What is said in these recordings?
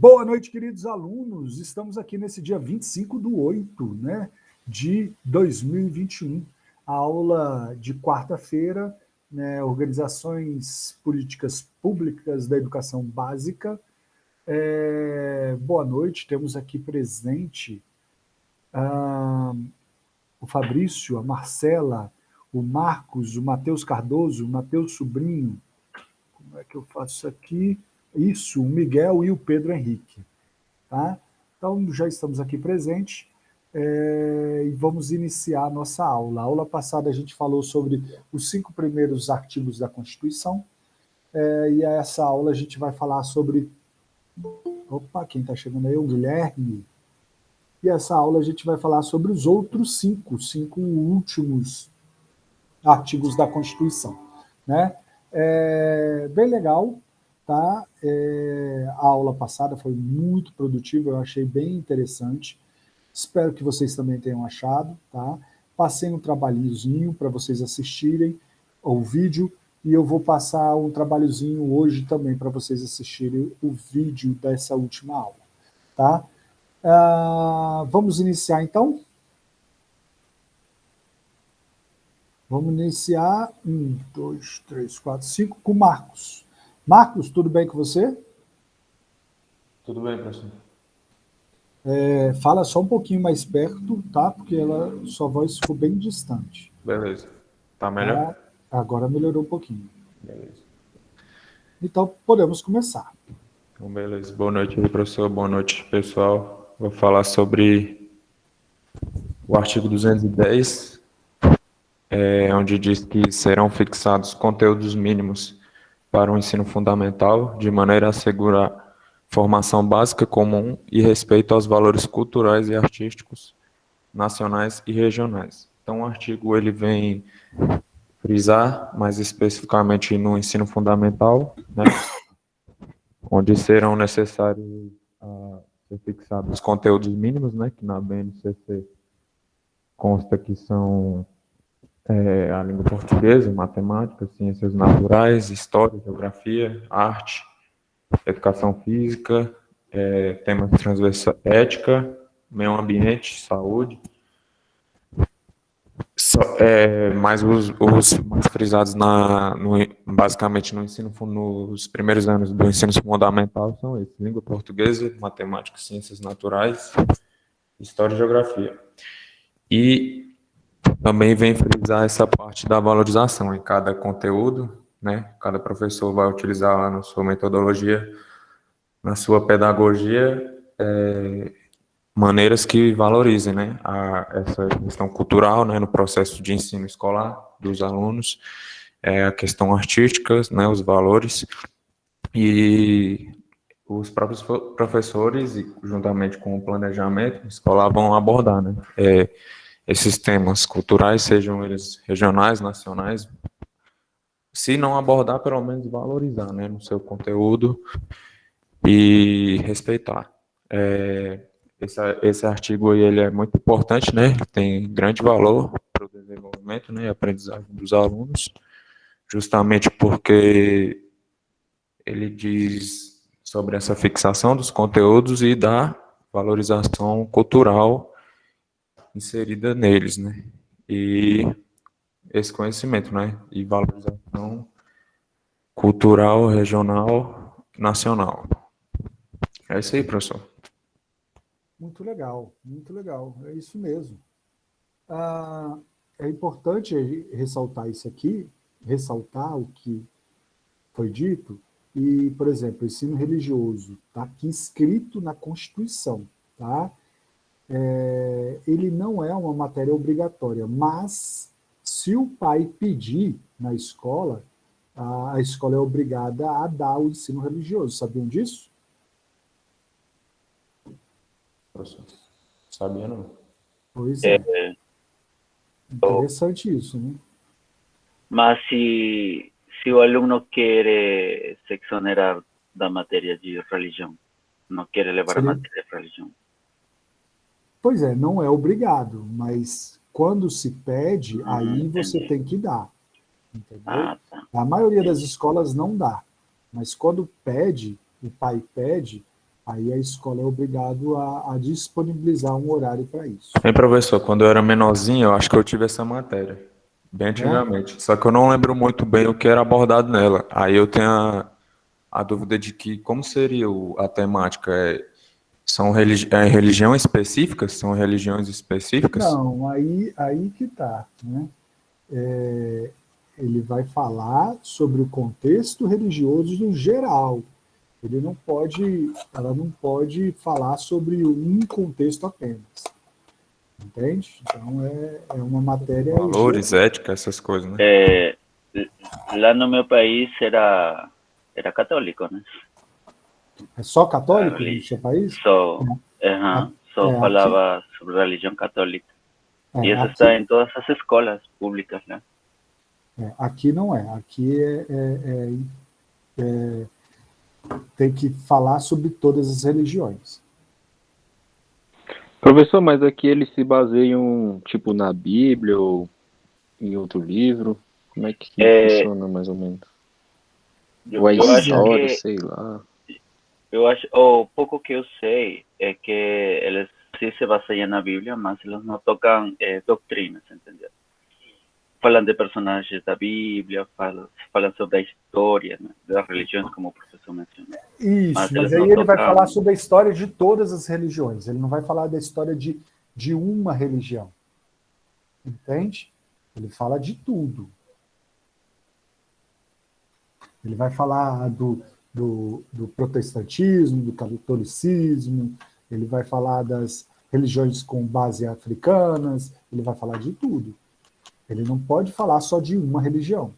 Boa noite, queridos alunos. Estamos aqui nesse dia 25/8, né, de 2021. A aula de quarta-feira, né, Organizações Políticas Públicas da Educação Básica. Boa noite, temos aqui presente o Fabrício, a Marcela, o Marcos, o Matheus Cardoso, o Matheus Sobrinho. Como é que eu faço isso aqui? Isso, o Miguel e o Pedro Henrique. Tá? Então, já estamos aqui presentes e vamos iniciar a nossa aula. A aula passada a gente falou sobre os 5 primeiros artigos da Constituição e essa aula a gente vai falar sobre... Opa, quem está chegando aí é o Guilherme. E essa aula a gente vai falar sobre os outros 5 últimos artigos da Constituição. Né? Bem legal. Tá? A aula passada foi muito produtiva, eu achei bem interessante. Espero que vocês também tenham achado. Tá? Passei um trabalhozinho para vocês assistirem o vídeo e eu vou passar um trabalhozinho hoje também para vocês assistirem o vídeo dessa última aula. Tá? Vamos iniciar então? Vamos iniciar 1, 2, 3, 4, 5 com o Marcos. Marcos, tudo bem com você? Tudo bem, professor. Fala só um pouquinho mais perto, tá? Porque sua voz ficou bem distante. Beleza. Tá melhor? Agora melhorou um pouquinho. Beleza. Então, podemos começar. Então, beleza. Boa noite, professor. Boa noite, pessoal. Vou falar sobre o artigo 210, onde diz que serão fixados conteúdos mínimos para o ensino fundamental, de maneira a assegurar formação básica comum e respeito aos valores culturais e artísticos nacionais e regionais. Então, o artigo ele vem frisar, mais especificamente no ensino fundamental, né, onde serão necessários ser fixados os conteúdos mínimos, né, que na BNCC consta que são a língua portuguesa, matemática, ciências naturais, história, geografia, arte, educação física, temas transversais, ética, meio ambiente, saúde, mas os mais frisados basicamente nos primeiros anos do ensino fundamental são esses: língua portuguesa, matemática, ciências naturais, história e geografia. E também vem frisar essa parte da valorização em cada conteúdo, né? Cada professor vai utilizar lá na sua metodologia, na sua pedagogia, maneiras que valorizem, né, essa questão cultural, né, no processo de ensino escolar dos alunos, a questão artística, né, os valores, e os próprios professores, juntamente com o planejamento escolar, vão abordar, né, esses temas culturais, sejam eles regionais, nacionais, se não abordar, pelo menos valorizar, né, no seu conteúdo e respeitar. Esse artigo aí, ele é muito importante, né? Tem grande valor para o desenvolvimento, né, e aprendizagem dos alunos, justamente porque ele diz sobre essa fixação dos conteúdos e da valorização cultural inserida neles, né? E esse conhecimento, né? E valorização cultural, regional, nacional. É isso aí, professor. Muito legal, muito legal. É isso mesmo. É importante ressaltar isso aqui, ressaltar o que foi dito, e, por exemplo, o ensino religioso está aqui escrito na Constituição, tá? Ele não é uma matéria obrigatória, mas se o pai pedir na escola, a escola é obrigada a dar o ensino religioso. Sabiam disso? Professor, sabia não? Pois é. Interessante isso, né? Mas se o aluno quer se exonerar da matéria de religião, não quer levar a matéria de religião. Pois é, não é obrigado, mas quando se pede, aí você entendi. tem que dar. Entendeu? Tá. A maioria das escolas não dá, mas quando pede, o pai pede, Aí a escola é obrigado a disponibilizar um horário para isso. Bem, professor, quando eu era menorzinho, eu acho que eu tive essa matéria, bem Né? antigamente. Só que eu não lembro muito bem o que era abordado nela. Aí eu tenho a dúvida de que como seria a temática? São religiões específicas? São religiões específicas? Não, aí que tá, né? Ele vai falar sobre o contexto religioso no geral. Ela não pode falar sobre um contexto apenas, entende? Então é uma matéria Valores, ética, essas coisas, né? Lá no meu país era católico, né? é só A católico no seu religião. país? Só Aqui, falava sobre religião católica. E isso está aqui, em todas as escolas públicas, né? aqui não é. Aqui tem que falar sobre todas as religiões. Professor, mas aqui eles se baseiam, tipo, na Bíblia ou em outro livro? Como é que funciona, mais ou menos? Ou é Eu acho história, que sei lá. o pouco que eu sei é que eles sí se baseiam na Bíblia, mas eles não tocam doutrinas, entendeu? Falam de personagens da Bíblia, falam sobre a história, né, das religiões, como o professor mencionou. Isso, Mas mas eles aí não ele vai falar tocam. sobre a história de todas as religiões. Ele não vai falar da história de uma religião. Entende? Ele fala de tudo. Ele vai falar do protestantismo, do catolicismo, ele vai falar das religiões com base africanas, ele vai falar de tudo. Ele não pode falar só de uma religião.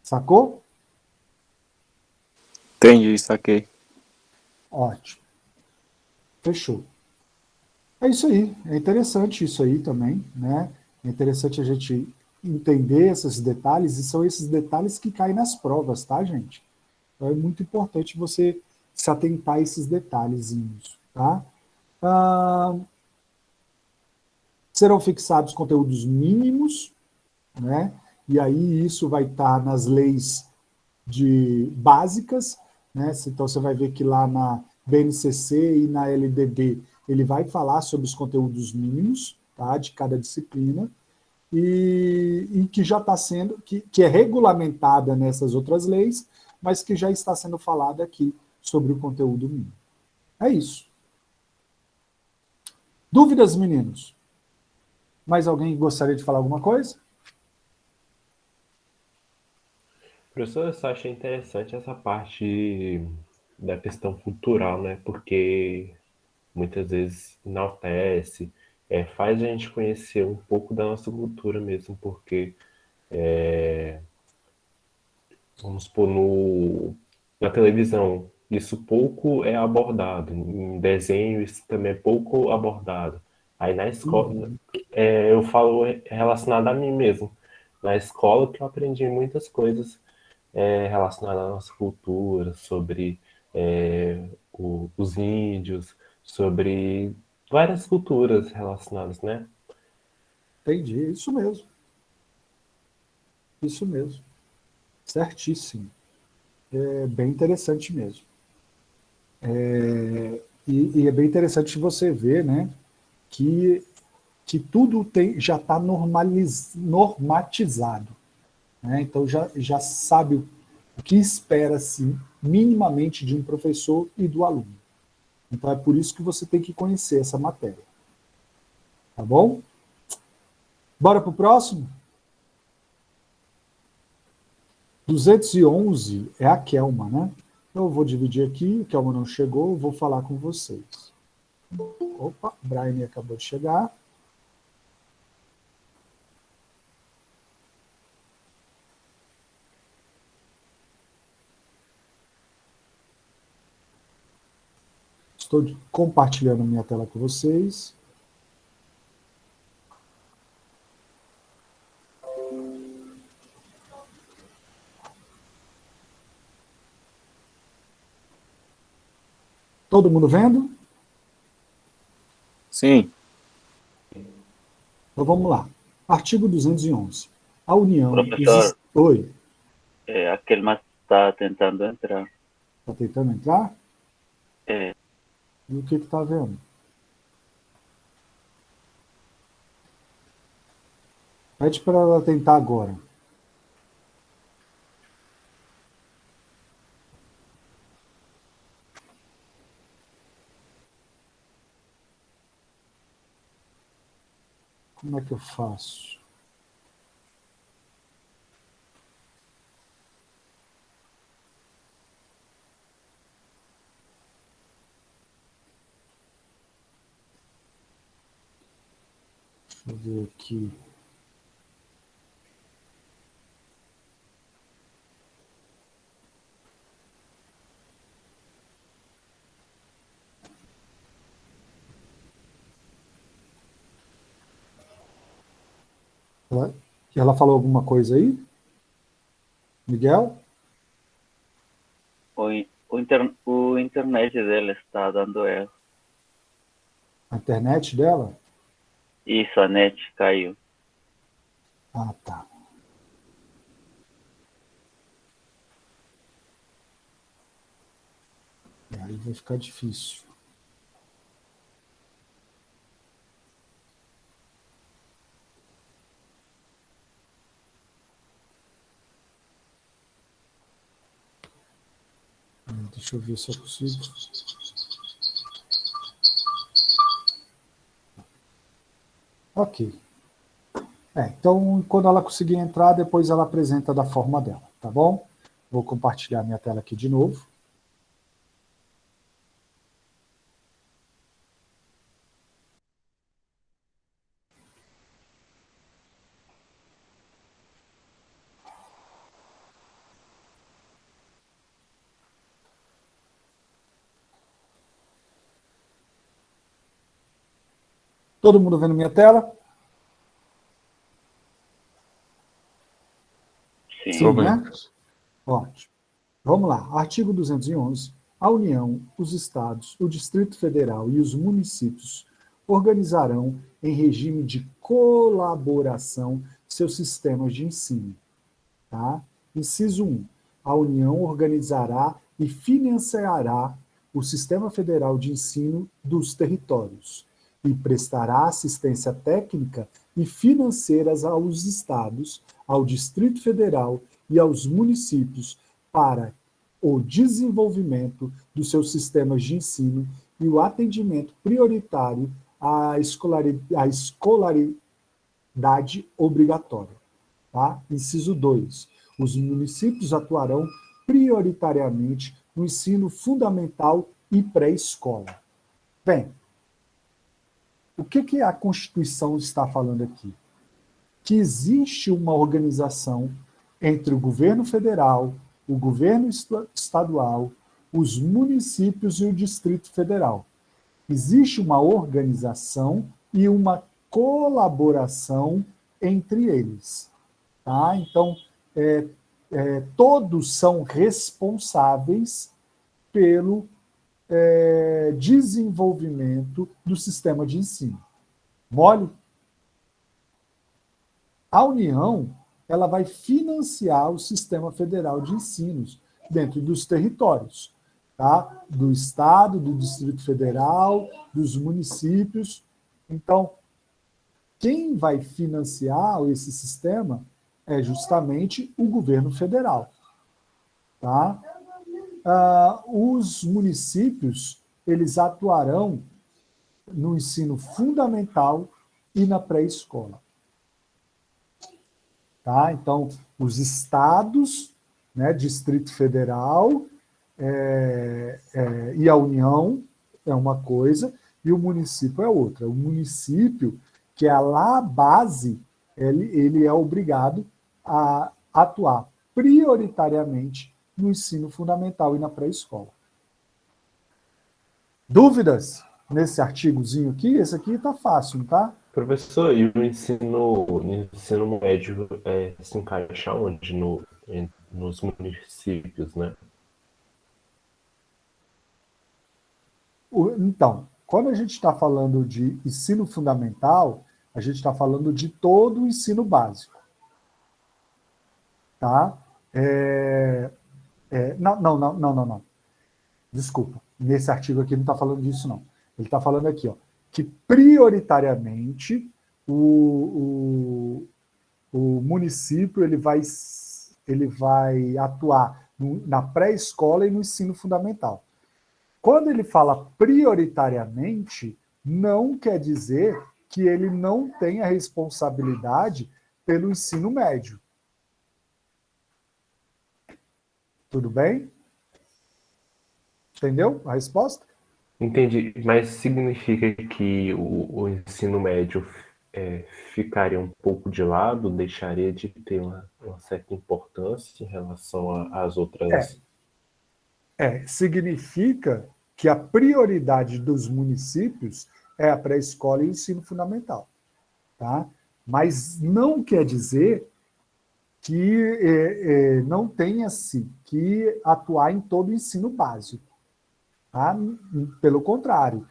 Sacou? Entendi, saquei. Ótimo. Fechou. É isso aí. É interessante isso aí também, né? É interessante a gente entender esses detalhes, e são esses detalhes que caem nas provas, tá, gente? Então é muito importante você se atentar a esses detalhezinhos, tá? Ah, serão fixados conteúdos mínimos, né? E aí isso vai estar nas leis básicas, né? Então você vai ver que lá na BNCC e na LDB ele vai falar sobre os conteúdos mínimos, tá? De cada disciplina e que já está sendo, que é regulamentada nessas outras leis, mas que já está sendo falada aqui sobre o conteúdo mínimo. É isso. Dúvidas, meninos? Mais alguém gostaria de falar alguma coisa? Professor, eu só achei interessante essa parte da questão cultural, né? Porque muitas vezes enaltece, faz a gente conhecer um pouco da nossa cultura mesmo, porque, vamos supor, na televisão, isso pouco é abordado, em desenho isso também é pouco abordado. Aí na escola, eu falo relacionado a mim mesmo. Na escola que eu aprendi muitas coisas relacionadas à nossa cultura, sobre os índios, sobre várias culturas relacionadas, né? Entendi, isso mesmo. Isso mesmo. Certíssimo. É bem interessante mesmo. E é bem interessante você ver, né, que tudo já está normatizado. Né? Então já sabe o que espera-se minimamente de um professor e do aluno. Então é por isso que você tem que conhecer essa matéria. Tá bom? Bora para o próximo? 211 é a Kelma, né? Então eu vou dividir aqui, a Kelma não chegou, eu vou falar com vocês. Opa, Brian acabou de chegar. Estou compartilhando minha tela com vocês. Todo mundo vendo? Sim. Então vamos lá. Artigo 211. A União... Professor, Oi. aquele mais está tentando entrar. Está tentando entrar? É. E o que está vendo? Pede para ela tentar agora. Como é que eu faço? Deixa eu ver aqui. Ela falou alguma coisa aí? Miguel? O internet dela está dando erro. A internet dela? Isso, a net caiu. Ah, tá. Aí vai ficar difícil. Deixa eu ver se eu consigo. Ok. Então, quando ela conseguir entrar, depois ela apresenta da forma dela, tá bom? Vou compartilhar minha tela aqui de novo. Todo mundo vendo minha tela? Sim. Né? Ótimo. Vamos lá. Artigo 211. A União, os Estados, o Distrito Federal e os municípios organizarão, em regime de colaboração, seus sistemas de ensino. Tá? Inciso 1. A União organizará e financiará o Sistema Federal de Ensino dos territórios e prestará assistência técnica e financeiras aos estados, ao Distrito Federal e aos municípios para o desenvolvimento dos seus sistemas de ensino e o atendimento prioritário à escolaridade obrigatória. Tá? Inciso 2. Os municípios atuarão prioritariamente no ensino fundamental e pré-escola. Bem, o que a Constituição está falando aqui? Que existe uma organização entre o governo federal, o governo estadual, os municípios e o Distrito Federal. Existe uma organização e uma colaboração entre eles. Tá? Então, todos são responsáveis pelo desenvolvimento do sistema de ensino. Mole? A União, ela vai financiar o Sistema Federal de Ensinos dentro dos territórios, tá? Do Estado, do Distrito Federal, dos municípios. Então, quem vai financiar esse sistema é justamente o governo federal. Tá? Os municípios, eles atuarão no ensino fundamental e na pré-escola. Tá? Então, os estados, né, Distrito Federal e a União é uma coisa, e o município é outra. O município, que é lá a base, ele é obrigado a atuar prioritariamente no ensino fundamental e na pré-escola. Dúvidas nesse artigozinho aqui? Esse aqui está fácil, tá? Professor, e o ensino médio se encaixa onde? Nos municípios, né? Então, quando a gente está falando de ensino fundamental, a gente está falando de todo o ensino básico. Tá? Não. Desculpa. Nesse artigo aqui não está falando disso, não. Ele está falando aqui, ó, que prioritariamente o município ele vai atuar na pré-escola e no ensino fundamental. Quando ele fala prioritariamente, não quer dizer que ele não tenha responsabilidade pelo ensino médio. Tudo bem? Entendeu a resposta? Entendi, mas significa que o ensino médio ficaria um pouco de lado, deixaria de ter uma certa importância em relação às outras. Significa que a prioridade dos municípios é a pré-escola e o ensino fundamental. Tá? Mas não quer dizer que não tenha-se que atuar em todo o ensino básico. Tá? Pelo contrário,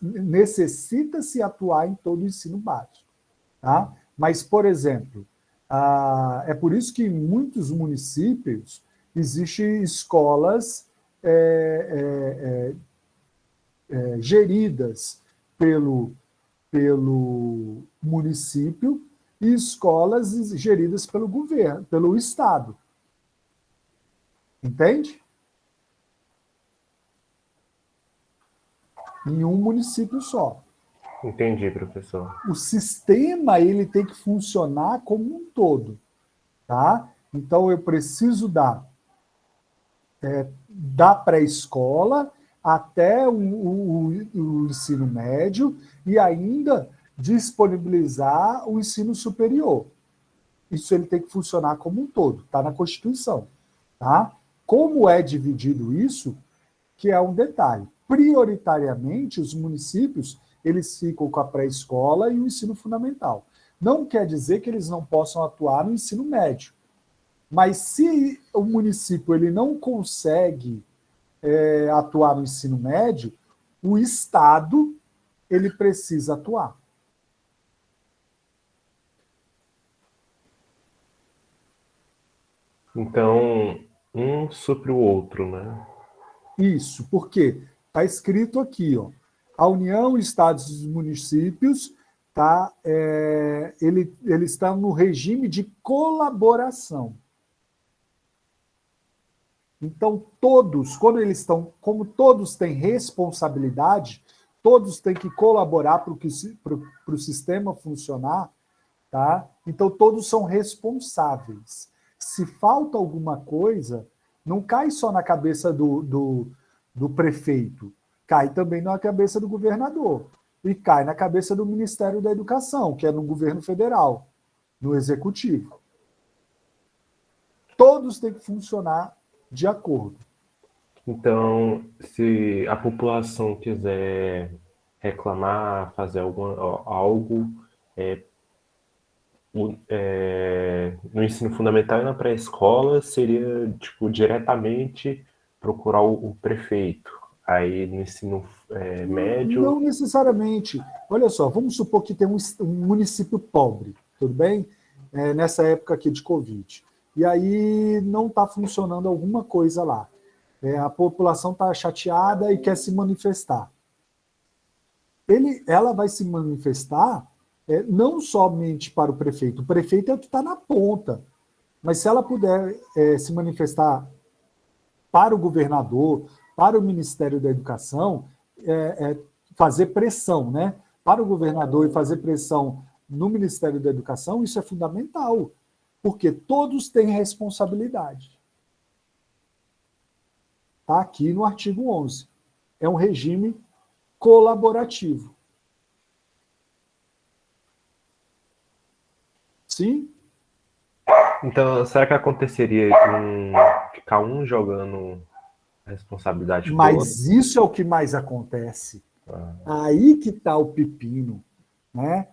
necessita-se atuar em todo o ensino básico. Tá? Mas, por exemplo, é por isso que em muitos municípios existem escolas geridas pelo município e escolas geridas pelo governo, pelo Estado. Entende? Em um município só. Entendi, professor. O sistema ele tem que funcionar como um todo, tá? Então eu preciso da pré-escola até o ensino médio e ainda disponibilizar o ensino superior. Isso ele tem que funcionar como um todo, está na Constituição, tá? Como é dividido isso, que é um detalhe. Prioritariamente, os municípios eles ficam com a pré-escola e o ensino fundamental. Não quer dizer que eles não possam atuar no ensino médio. Mas se o município ele não consegue atuar no ensino médio, o Estado ele precisa atuar. Então, um supre o outro, né? Isso, porque está escrito aqui, ó, a União, Estados e municípios, ele está no regime de colaboração. Então, todos, como todos têm responsabilidade, todos têm que colaborar para o sistema funcionar, tá? Então, todos são responsáveis. Se falta alguma coisa, não cai só na cabeça do prefeito, cai também na cabeça do governador e cai na cabeça do Ministério da Educação, que é no governo federal, no executivo. Todos têm que funcionar de acordo. Então, se a população quiser reclamar, fazer algo no ensino fundamental e na pré-escola, seria tipo diretamente procurar o prefeito. Aí no ensino médio. Não necessariamente. Olha só, vamos supor que tem um município pobre, tudo bem? Nessa época aqui de Covid. E aí não está funcionando alguma coisa lá. A população está chateada e quer se manifestar. Ela vai se manifestar não somente para o prefeito. O prefeito é o que está na ponta. Mas se ela puder se manifestar para o governador, para o Ministério da Educação, fazer pressão, né? Para o governador e fazer pressão no Ministério da Educação, isso é fundamental, porque todos têm responsabilidade. Está aqui no artigo 11. É um regime colaborativo. Sim? Então, será que aconteceria ficar um jogando a responsabilidade toda? Mas isso é o que mais acontece. Aí que está o pepino, né?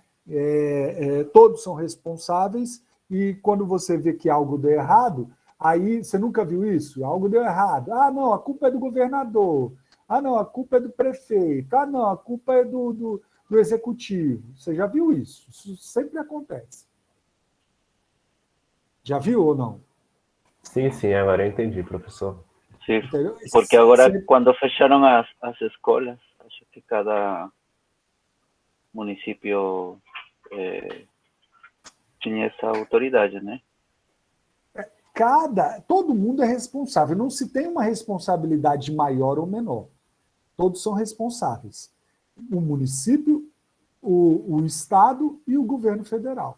Todos são responsáveis e quando você vê que algo deu errado, aí você nunca viu isso? Algo deu errado. Ah, não, a culpa é do governador. Ah, não, a culpa é do prefeito. Ah, não, a culpa é do executivo. Você já viu isso? Isso sempre acontece. Já viu ou não? Sim, agora eu entendi, professor. Sí, Entendeu? porque agora, Você- quando fecharam as escolas, acho que cada município tinha essa autoridade, né? todo mundo é responsável. Não se tem uma responsabilidade maior ou menor. Todos são responsáveis. O município, o Estado e o governo federal.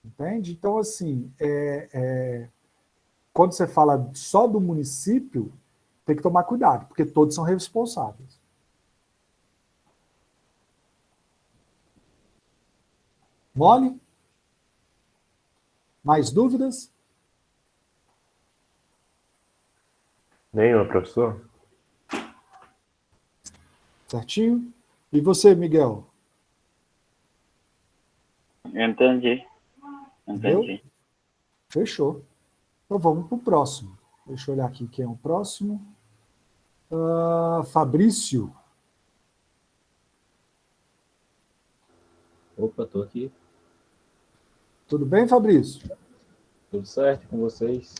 Entende? Então, assim, quando você fala só do município, tem que tomar cuidado, porque todos são responsáveis. Mole? Mais dúvidas? Nenhuma, professor? Certinho? E você, Miguel? Entendi. Entendeu? Fechou. Então vamos para o próximo. Deixa eu olhar aqui quem é o próximo. Fabrício. Opa, tô aqui. Tudo bem, Fabrício? Tudo certo com vocês?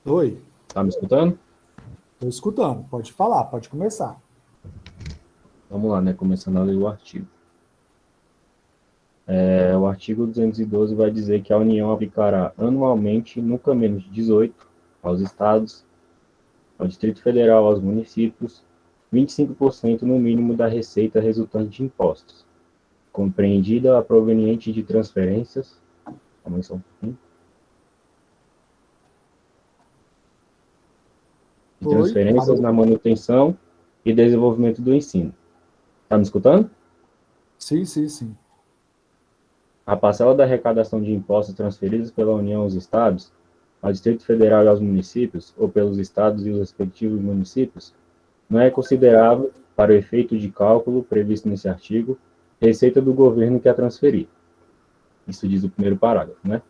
Oi. Tá me escutando? Estou escutando. Pode falar, pode começar. Vamos lá, né? Começando a ler o artigo. O artigo 212 vai dizer que a União aplicará anualmente, nunca menos de 18, aos estados, ao Distrito Federal, aos municípios, 25% no mínimo da receita resultante de impostos, compreendida a proveniente de transferências. Calma aí só um pouquinho. De transferências na manutenção e desenvolvimento do ensino. Tá me escutando? Sim. A parcela da arrecadação de impostos transferidos pela União aos estados, ao Distrito Federal e aos municípios, ou pelos estados e os respectivos municípios, não é considerável, para o efeito de cálculo previsto nesse artigo, receita do governo que a transferir. Isso diz o primeiro parágrafo, né?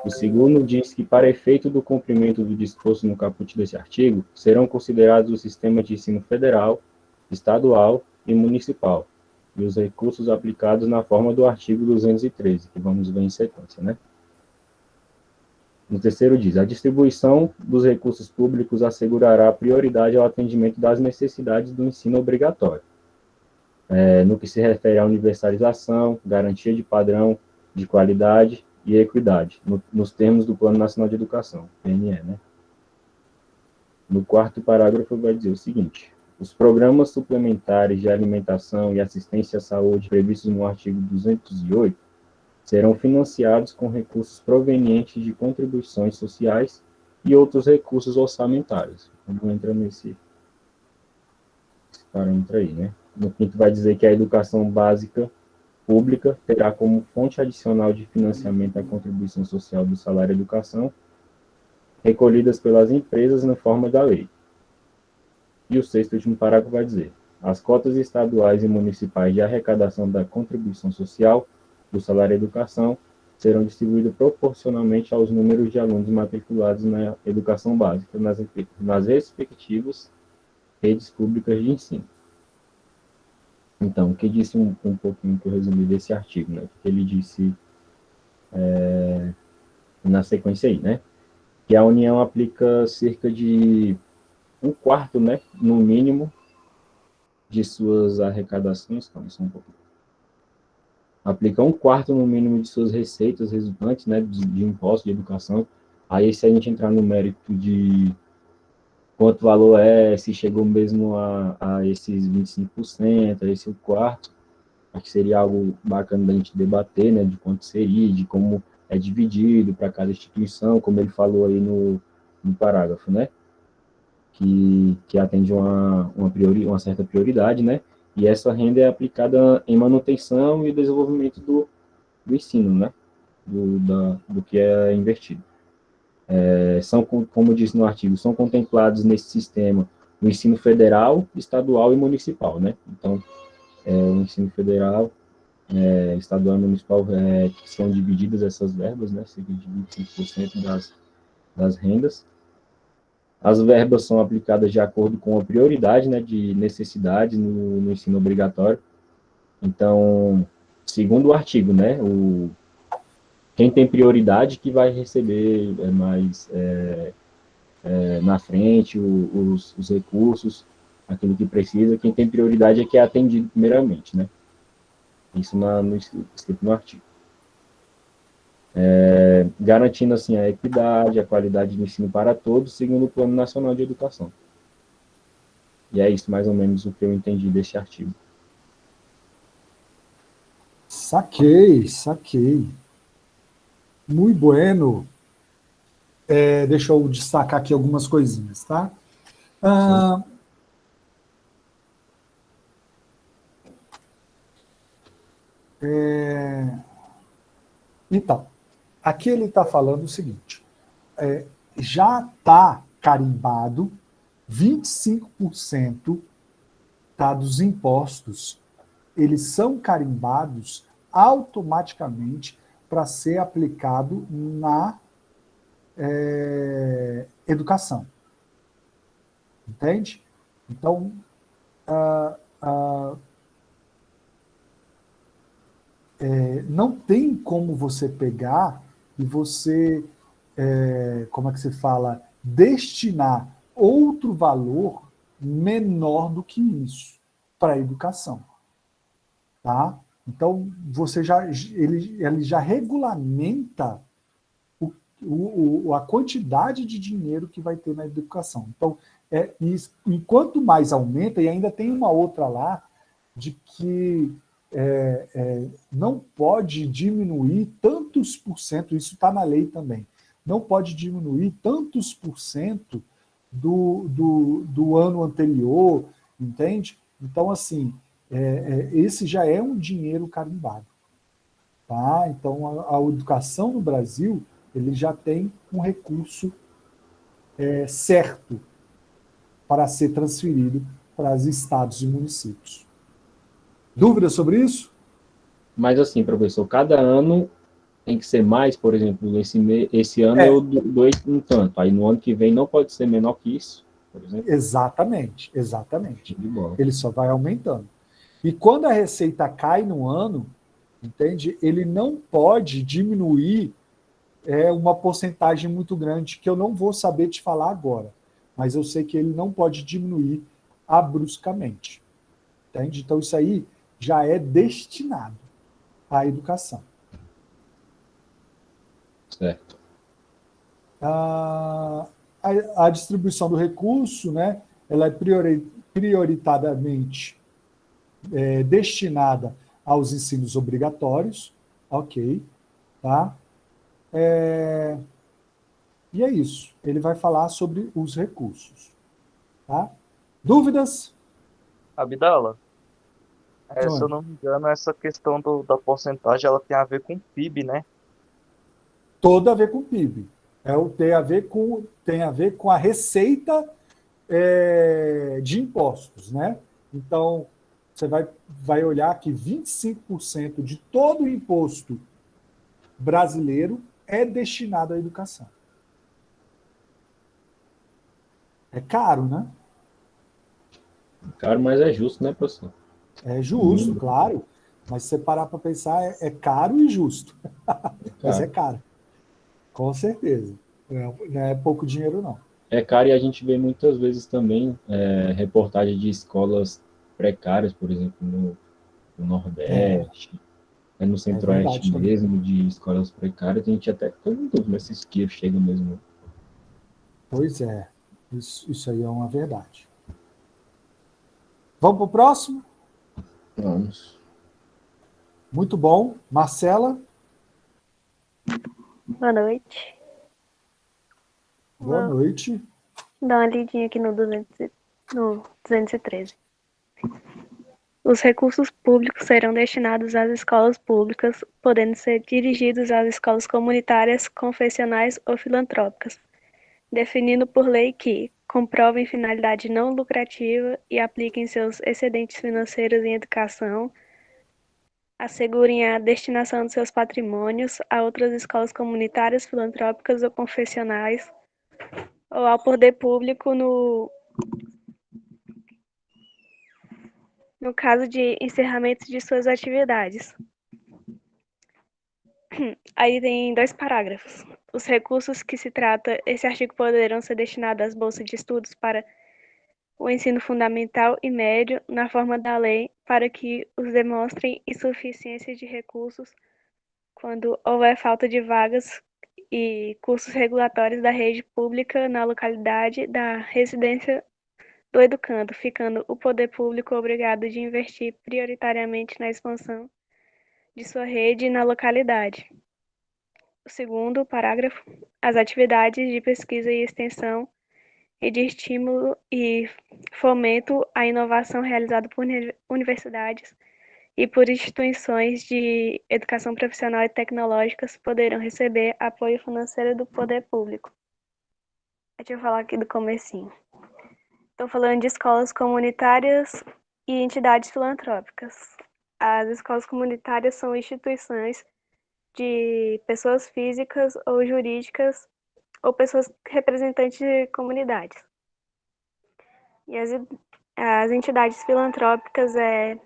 O segundo diz que, para efeito do cumprimento do disposto no caput desse artigo, serão considerados o sistema de ensino federal, estadual e municipal, e os recursos aplicados na forma do artigo 213, que vamos ver em sequência, né? No terceiro diz, a distribuição dos recursos públicos assegurará prioridade ao atendimento das necessidades do ensino obrigatório, no que se refere à universalização, garantia de padrão de qualidade e equidade, nos termos do Plano Nacional de Educação, PNE, né? No quarto parágrafo vai dizer o seguinte, os programas suplementares de alimentação e assistência à saúde previstos no artigo 208 serão financiados com recursos provenientes de contribuições sociais e outros recursos orçamentários. Vamos entrar nesse parâmetro aí, né? No quinto vai dizer que a educação básica pública terá como fonte adicional de financiamento a contribuição social do salário educação, recolhidas pelas empresas na forma da lei. E o sexto e último parágrafo vai dizer, as cotas estaduais e municipais de arrecadação da contribuição social do salário educação serão distribuídas proporcionalmente aos números de alunos matriculados na educação básica nas respectivas redes públicas de ensino. Então, o que disse um pouquinho que eu resumi desse artigo, né? Que ele disse na sequência aí, né? Que a União aplica cerca de 1/4, né? No mínimo, de suas arrecadações, calma só um pouquinho. Aplica 1/4 no mínimo de suas receitas resultantes, né? De imposto de educação. Aí, se a gente entrar no mérito de quanto valor se chegou mesmo a esses 25%, a esse 1/4, acho que seria algo bacana da gente debater, né, de quanto seria, de como é dividido para cada instituição, como ele falou aí no parágrafo, né, que atende uma certa prioridade, né, e essa renda é aplicada em manutenção e desenvolvimento do ensino, né, do que é investido. São, como disse no artigo, são contemplados nesse sistema o ensino federal, estadual e municipal, né? Então, o ensino federal, estadual e municipal são divididas essas verbas, né? Cerca de 25% das rendas. As verbas são aplicadas de acordo com a prioridade, né, de necessidades no ensino obrigatório. Então, segundo o artigo, né, quem tem prioridade que vai receber mais na frente os recursos, aquilo que precisa, quem tem prioridade é que é atendido primeiramente, né? Isso escrito no artigo. Garantindo, assim, a equidade, a qualidade do ensino para todos, segundo o Plano Nacional de Educação. E é isso, mais ou menos, o que eu entendi desse artigo. Saquei. Muito bueno. Deixa eu destacar aqui algumas coisinhas, tá? Então, aqui ele está falando o seguinte, já está carimbado 25%, tá, dos impostos, eles são carimbados automaticamente para ser aplicado na educação. Entende? Então, não tem como você pegar e você, como é que se fala, destinar outro valor menor do que isso para a educação. Tá? Então, ele já regulamenta a quantidade de dinheiro que vai ter na educação. Então, e quanto mais aumenta, e ainda tem uma outra lá, de que não pode diminuir tantos por cento, isso está na lei também, não pode diminuir tantos por cento do ano anterior, entende? Então, assim, esse já é um dinheiro carimbado. Tá? Então, a educação no Brasil, ele já tem um recurso certo para ser transferido para os estados e municípios. Dúvidas sobre isso? Mas assim, professor, cada ano tem que ser mais, por exemplo, esse ano eu dou um tanto, aí no ano que vem não pode ser menor que isso, por exemplo? Exatamente. Ele só vai aumentando. E quando a receita cai no ano, entende? Ele não pode diminuir uma porcentagem muito grande, que eu não vou saber te falar agora, mas eu sei que ele não pode diminuir abruptamente. Entende? Então isso aí já é destinado à educação. Certo. A distribuição do recurso, né, ela é prioritariamente destinada aos ensinos obrigatórios, ok, tá? E é isso. Ele vai falar sobre os recursos, tá? Dúvidas? Abdala, se eu não me engano, essa questão da porcentagem, ela tem a ver com o PIB, né? Toda a ver com o PIB. Tem a ver com a receita de impostos, né? Então, você vai olhar que 25% de todo o imposto brasileiro é destinado à educação. É caro, né? Caro, mas é justo, né, professor? É justo, claro. Mas se você parar para pensar, é caro e justo. Mas é caro. Com certeza. Não é pouco dinheiro, não. É caro e a gente vê muitas vezes também reportagem de escolas precárias, por exemplo, no Nordeste, no Centro-Oeste mesmo, de escolas precárias. A gente até fica com dúvida se isso aqui chega mesmo. Pois é. Isso aí é uma verdade. Vamos para o próximo? Vamos. Muito bom. Marcela? Boa noite. Boa noite. Dá uma lidinha aqui no 213. Os recursos públicos serão destinados às escolas públicas, podendo ser dirigidos às escolas comunitárias, confessionais ou filantrópicas, definindo por lei que comprovem finalidade não lucrativa e apliquem seus excedentes financeiros em educação, assegurem a destinação de seus patrimônios a outras escolas comunitárias, filantrópicas ou confessionais, ou ao poder público no caso de encerramento de suas atividades. Aí tem 2 parágrafos. Os recursos que se trata esse artigo poderão ser destinados às bolsas de estudos para o ensino fundamental e médio na forma da lei, para que os demonstrem insuficiência de recursos quando houver falta de vagas e cursos regulatórios da rede pública na localidade da residência do educando, ficando o poder público obrigado de investir prioritariamente na expansão de sua rede na localidade. O segundo parágrafo, as atividades de pesquisa e extensão e de estímulo e fomento à inovação realizado por universidades e por instituições de educação profissional e tecnológicas poderão receber apoio financeiro do poder público. Deixa eu falar aqui do comecinho. Estou falando de escolas comunitárias e entidades filantrópicas. As escolas comunitárias são instituições de pessoas físicas ou jurídicas ou pessoas representantes de comunidades. E as entidades filantrópicas é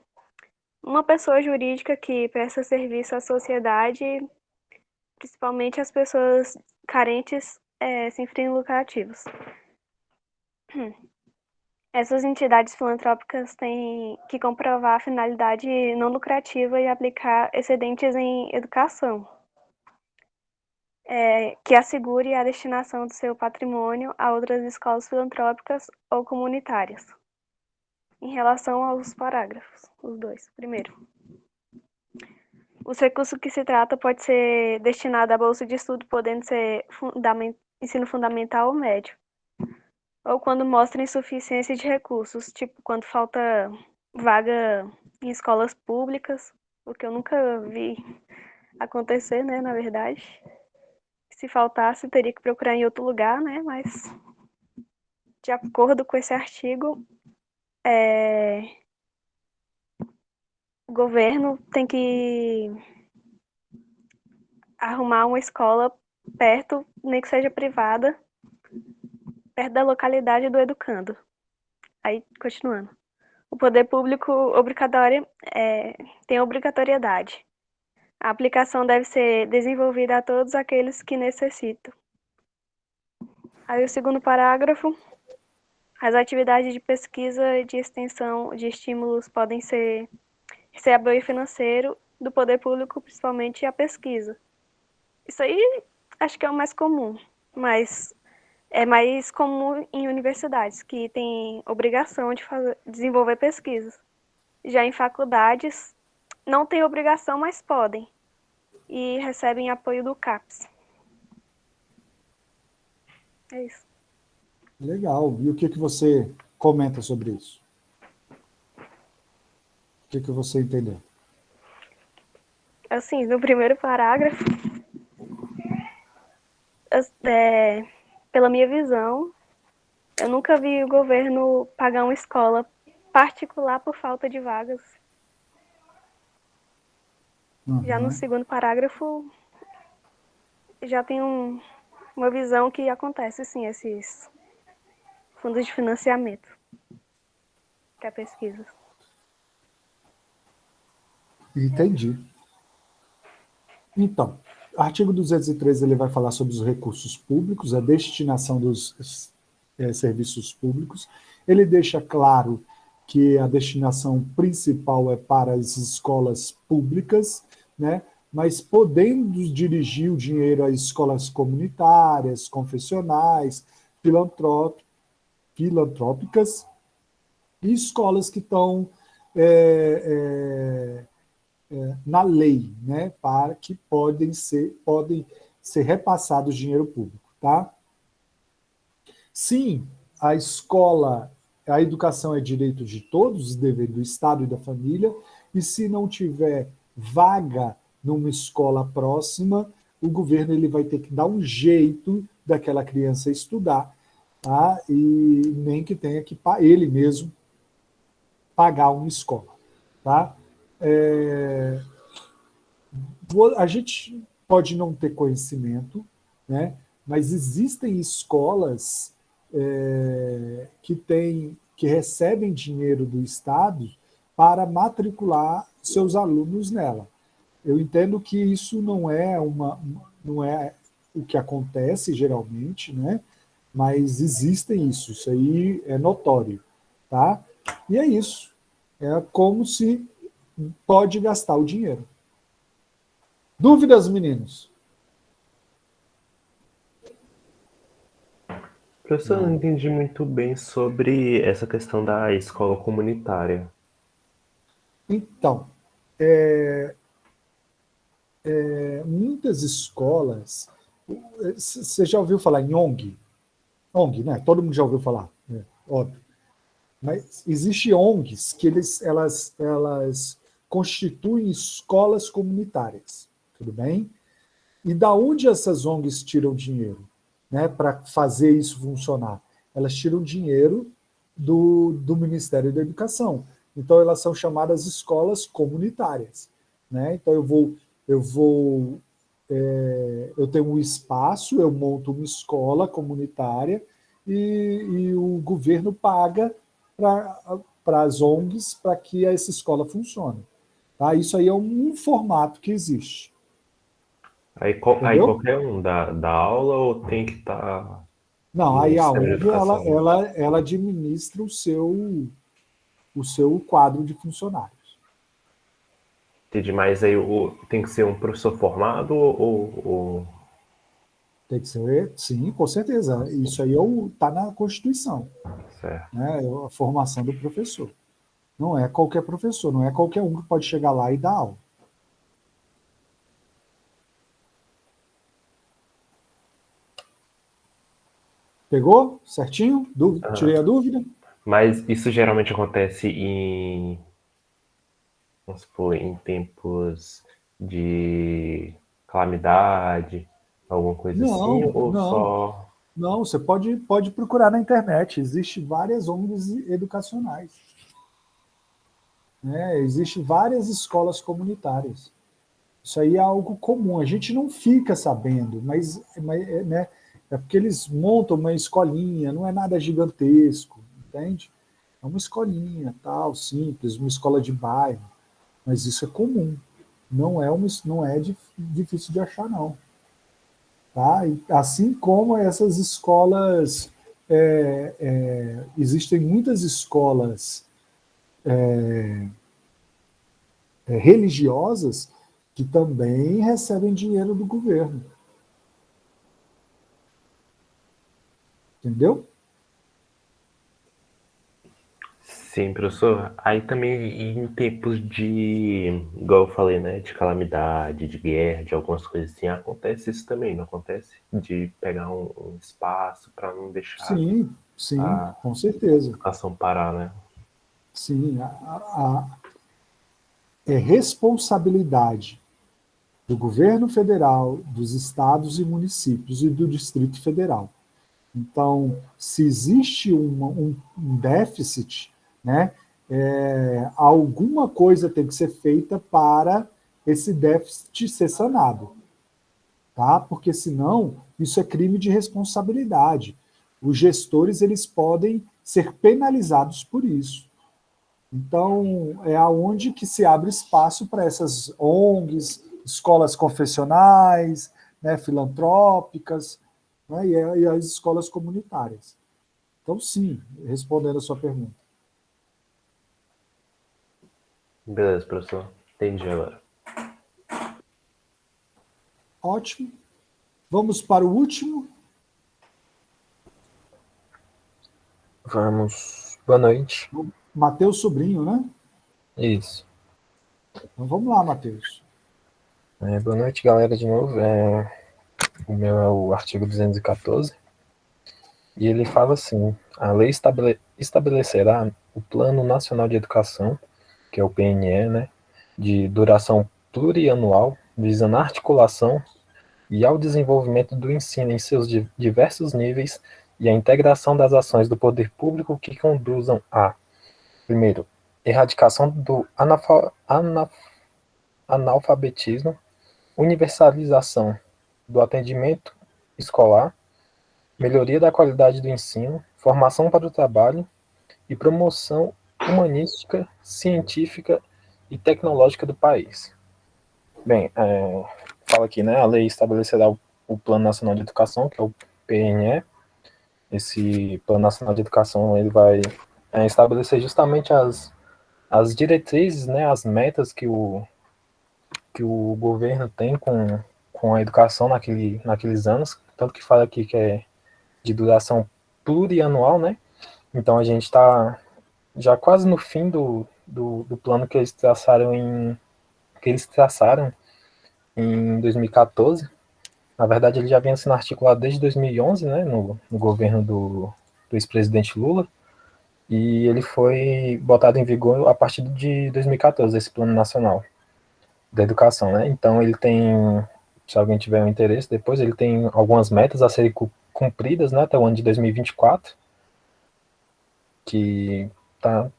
uma pessoa jurídica que presta serviço à sociedade, principalmente às pessoas carentes sem fins lucrativos. Essas entidades filantrópicas têm que comprovar a finalidade não lucrativa e aplicar excedentes em educação, que assegure a destinação do seu patrimônio a outras escolas filantrópicas ou comunitárias. Em relação aos parágrafos, os 2. Primeiro, os recursos que se trata pode ser destinado à bolsa de estudo, podendo ser ensino fundamental ou médio, ou quando mostra insuficiência de recursos, tipo quando falta vaga em escolas públicas, o que eu nunca vi acontecer, né, na verdade. Se faltasse, teria que procurar em outro lugar, né, mas de acordo com esse artigo, o governo tem que arrumar uma escola perto, nem que seja privada, perto da localidade do educando. Aí, continuando. O poder público tem obrigatoriedade. A aplicação deve ser desenvolvida a todos aqueles que necessitam. Aí, o segundo parágrafo. As atividades de pesquisa, de extensão, de estímulos podem ser apoio financeiro do poder público, principalmente a pesquisa. Isso aí acho que é o mais comum, mas é mais comum em universidades, que têm obrigação de desenvolver pesquisas. Já em faculdades, não tem obrigação, mas podem, e recebem apoio do CAPES. É isso. Legal. E o que você comenta sobre isso? O que você entendeu? Assim, no primeiro parágrafo, pela minha visão, eu nunca vi o governo pagar uma escola particular por falta de vagas. Já no segundo parágrafo, já tem uma visão que acontece, sim, esses fundos de financiamento para pesquisa. Entendi. Então, o artigo 213 ele vai falar sobre os recursos públicos, a destinação dos serviços públicos. Ele deixa claro que a destinação principal é para as escolas públicas, né? Mas podendo dirigir o dinheiro a escolas comunitárias, confessionais, filantrópicas e escolas que estão na lei, né, para que podem ser repassados dinheiro público, tá? Sim, a educação é direito de todos, dever do Estado e da família, e se não tiver vaga numa escola próxima, o governo ele vai ter que dar um jeito daquela criança estudar, tá? E nem que tenha que ele mesmo pagar uma escola, tá? A gente pode não ter conhecimento, né? Mas existem escolas que recebem dinheiro do Estado para matricular seus alunos nela. Eu entendo que isso não é não é o que acontece geralmente, né? Mas existem isso aí é notório, tá? E é isso. É como se pode gastar o dinheiro. Dúvidas, meninos? Professor, eu não entendi muito bem sobre essa questão da escola comunitária. Então, muitas escolas. Você já ouviu falar em ONG? ONG, né? Todo mundo já ouviu falar, né? Óbvio. Mas existe ONGs que elas constituem escolas comunitárias, tudo bem? E da onde essas ONGs tiram dinheiro, né, para fazer isso funcionar? Elas tiram dinheiro do Ministério da Educação. Então elas são chamadas escolas comunitárias, né? Então eu tenho um espaço, eu monto uma escola comunitária e o governo paga para as ONGs para que essa escola funcione. Tá? Isso aí é um formato que existe. Aí Entendeu? qualquer um dá aula ou tem que estar Não, no aí a sistema de ONG educação? ela administra o seu quadro de funcionários. Entendi, mas aí tem que ser um professor formado ou... Tem que ser, sim, com certeza. Isso aí está na Constituição, Certo. né? É a formação do professor. Não é qualquer professor, não é qualquer um que pode chegar lá e dar aula. Pegou? Certinho? Tirei a dúvida? Mas isso geralmente acontece vamos supor, em tempos de calamidade, alguma coisa assim, Não, ou não. só... Não, você pode procurar na internet. Existem várias ONGs educacionais. Né? Existem várias escolas comunitárias. Isso aí é algo comum. A gente não fica sabendo, mas né, é porque eles montam uma escolinha, não é nada gigantesco, entende? É uma escolinha, tal, simples, uma escola de bairro, mas isso é comum. Não é difícil de achar, não. Tá? E assim como essas escolas, existem muitas escolas religiosas que também recebem dinheiro do governo. Entendeu? Sim, professor. Aí também em tempos de, igual eu falei, né, de calamidade, de guerra, de algumas coisas assim, acontece isso também, não acontece? De pegar um espaço para não deixar Sim, a com certeza. educação parar, né? Sim, é responsabilidade do governo federal, dos estados e municípios e do Distrito Federal. Então, se existe um déficit, né, alguma coisa tem que ser feita para esse déficit ser sanado, tá? Porque senão isso é crime de responsabilidade. Os gestores eles podem ser penalizados por isso. Então, é aonde que se abre espaço para essas ONGs, escolas confessionais, né, filantrópicas, né, e as escolas comunitárias. Então, sim, respondendo a sua pergunta. Beleza, professor. Entendi agora. Ótimo. Vamos para o último. Vamos. Boa noite. Matheus Sobrinho, né? Isso. Então, vamos lá, Matheus. Boa noite, galera, de novo. O meu é o artigo 214. E ele fala assim: a lei estabelecerá o Plano Nacional de Educação, que é o PNE, né, de duração plurianual, visando a articulação e ao desenvolvimento do ensino em seus diversos níveis e a integração das ações do poder público que conduzam a, primeiro, erradicação do analfabetismo, universalização do atendimento escolar, melhoria da qualidade do ensino, formação para o trabalho e promoção humanística, científica e tecnológica do país. Bem, fala aqui, né? A lei estabelecerá o Plano Nacional de Educação, que é o PNE. Esse Plano Nacional de Educação ele vai estabelecer justamente as diretrizes, né? As metas que o governo tem com a educação naqueles anos. Tanto que fala aqui que é de duração plurianual, né? Então a gente está já quase no fim do plano que eles traçaram em 2014. Na verdade, ele já vinha sendo articulado desde 2011, né, no governo do ex-presidente Lula, e ele foi botado em vigor a partir de 2014, esse Plano Nacional da Educação, né? Então ele tem, se alguém tiver um interesse depois, ele tem algumas metas a serem cumpridas, né, até o ano de 2024, que tá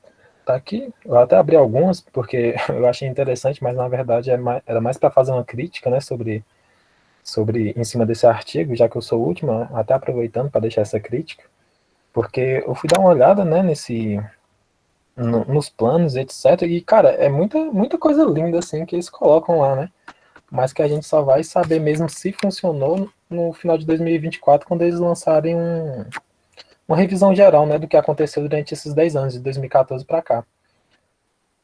aqui. Eu até abri algumas, porque eu achei interessante, mas na verdade era mais para fazer uma crítica, né, sobre em cima desse artigo, já que eu sou o último, até aproveitando para deixar essa crítica, porque eu fui dar uma olhada, né, nos planos, etc, e, cara, é muita coisa linda, assim, que eles colocam lá, né, mas que a gente só vai saber mesmo se funcionou no final de 2024, quando eles lançarem uma revisão geral, né, do que aconteceu durante esses 10 anos, de 2014 para cá.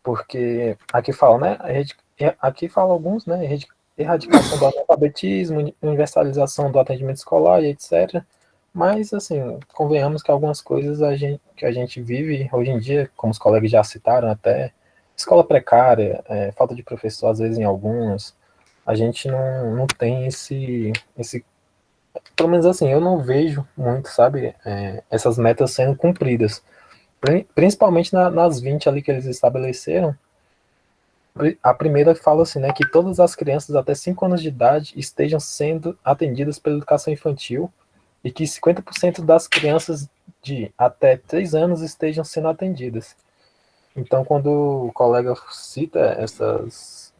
Porque aqui fala, né, aqui fala alguns, né, erradicação do analfabetismo, universalização do atendimento escolar e etc. Mas, assim, convenhamos que algumas coisas que a gente vive hoje em dia, como os colegas já citaram até, escola precária, falta de professor às vezes em algumas, a gente não tem pelo menos assim, eu não vejo muito, sabe, essas metas sendo cumpridas. Principalmente nas 20 ali que eles estabeleceram. A primeira fala assim, né, que todas as crianças até 5 anos de idade estejam sendo atendidas pela educação infantil e que 50% das crianças de até 3 anos estejam sendo atendidas. Então, quando o colega cita essas,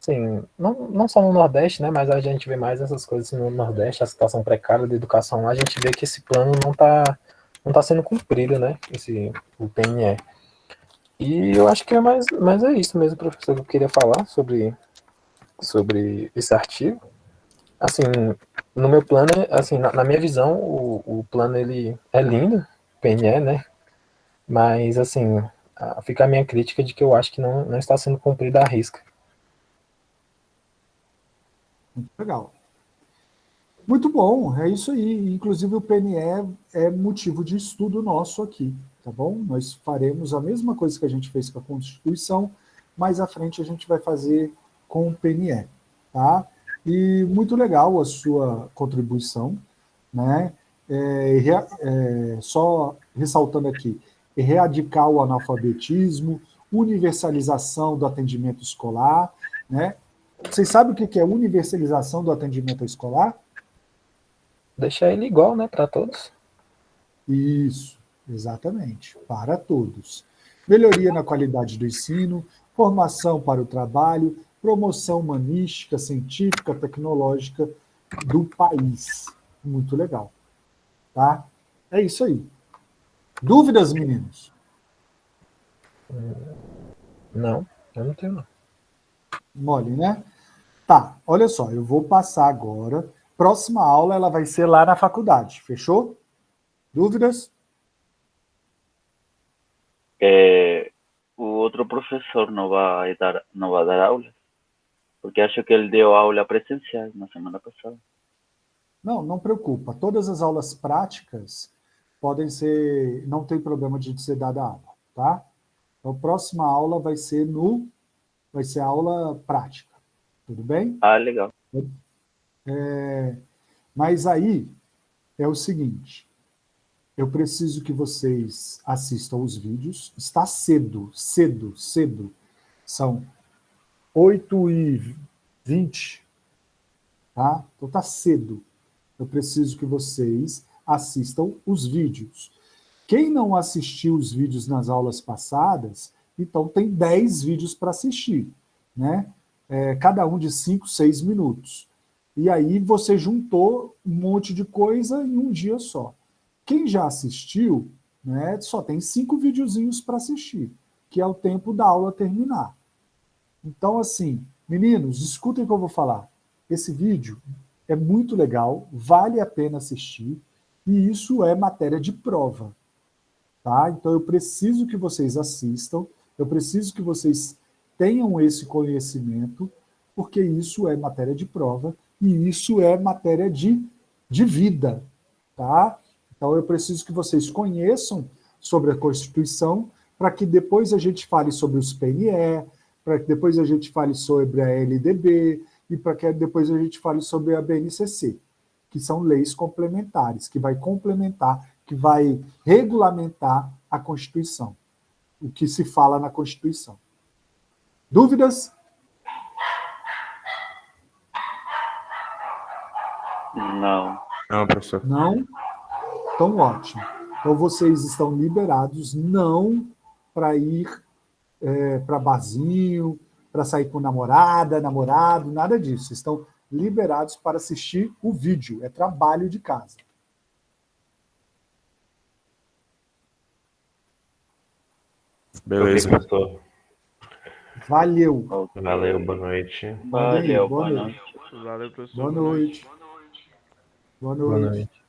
assim, não só no Nordeste, né, mas a gente vê mais essas coisas no Nordeste, a situação precária da educação lá, a gente vê que esse plano não tá sendo cumprido, né, o PNE. E eu acho que mas é isso mesmo, professor, que eu queria falar sobre esse artigo. Assim, no meu plano, assim, na minha visão, o plano ele é lindo, PNE, né? Mas, assim, fica a minha crítica de que eu acho que não está sendo cumprido à risca. Muito legal. Muito bom, é isso aí. Inclusive o PNE é motivo de estudo nosso aqui, tá bom? Nós faremos a mesma coisa que a gente fez com a Constituição, mais à frente a gente vai fazer com o PNE, tá? E muito legal a sua contribuição, né? Só ressaltando aqui, erradicar o analfabetismo, universalização do atendimento escolar, né? Vocês sabem o que é universalização do atendimento escolar? Deixar ele igual, né, para todos. Isso, exatamente, para todos. Melhoria na qualidade do ensino, formação para o trabalho, promoção humanística, científica, tecnológica do país. Muito legal. Tá? É isso aí. Dúvidas, meninos? Não, eu não tenho, não. Mole, né? Tá, olha só, eu vou passar agora. Próxima aula ela vai ser lá na faculdade, fechou? Dúvidas? O outro professor não vai dar aula? Porque acho que ele deu aula presencial na semana passada. Não preocupa. Todas as aulas práticas podem ser, não tem problema de ser dada aula, tá? Então, a próxima aula vai ser aula prática, tudo bem? Ah, legal. Mas aí é o seguinte, eu preciso que vocês assistam os vídeos. Está cedo. São 8h20, tá? Então está cedo. Eu preciso que vocês assistam os vídeos. Quem não assistiu os vídeos nas aulas passadas, então tem 10 vídeos para assistir, né? Cada um de 5, 6 minutos. E aí você juntou um monte de coisa em um dia só. Quem já assistiu, né, só tem 5 videozinhos para assistir, que é o tempo da aula terminar. Então, assim, Meninos, escutem o que eu vou falar. Esse vídeo é muito legal, vale a pena assistir, e isso é matéria de prova. Tá? Então, eu preciso que vocês assistam, eu preciso que vocês tenham esse conhecimento, porque isso é matéria de prova e isso é matéria de vida. Tá? Então, eu preciso que vocês conheçam sobre a Constituição, para que depois a gente fale sobre os PNE, para que depois a gente fale sobre a LDB e para que depois a gente fale sobre a BNCC, que são leis complementares, que vai complementar, que vai regulamentar a Constituição, o que se fala na Constituição. Dúvidas? Não. Não, professor. Não? Então, ótimo. Então, vocês estão liberados não para ir para barzinho, para sair com namorada, namorado, nada disso. Estão liberados para assistir o vídeo. É trabalho de casa. Beleza. Ok, professor. Valeu. Valeu, boa noite. Valeu, Boa boa noite. noite. Valeu, professor. Boa noite. Boa Boa noite. noite.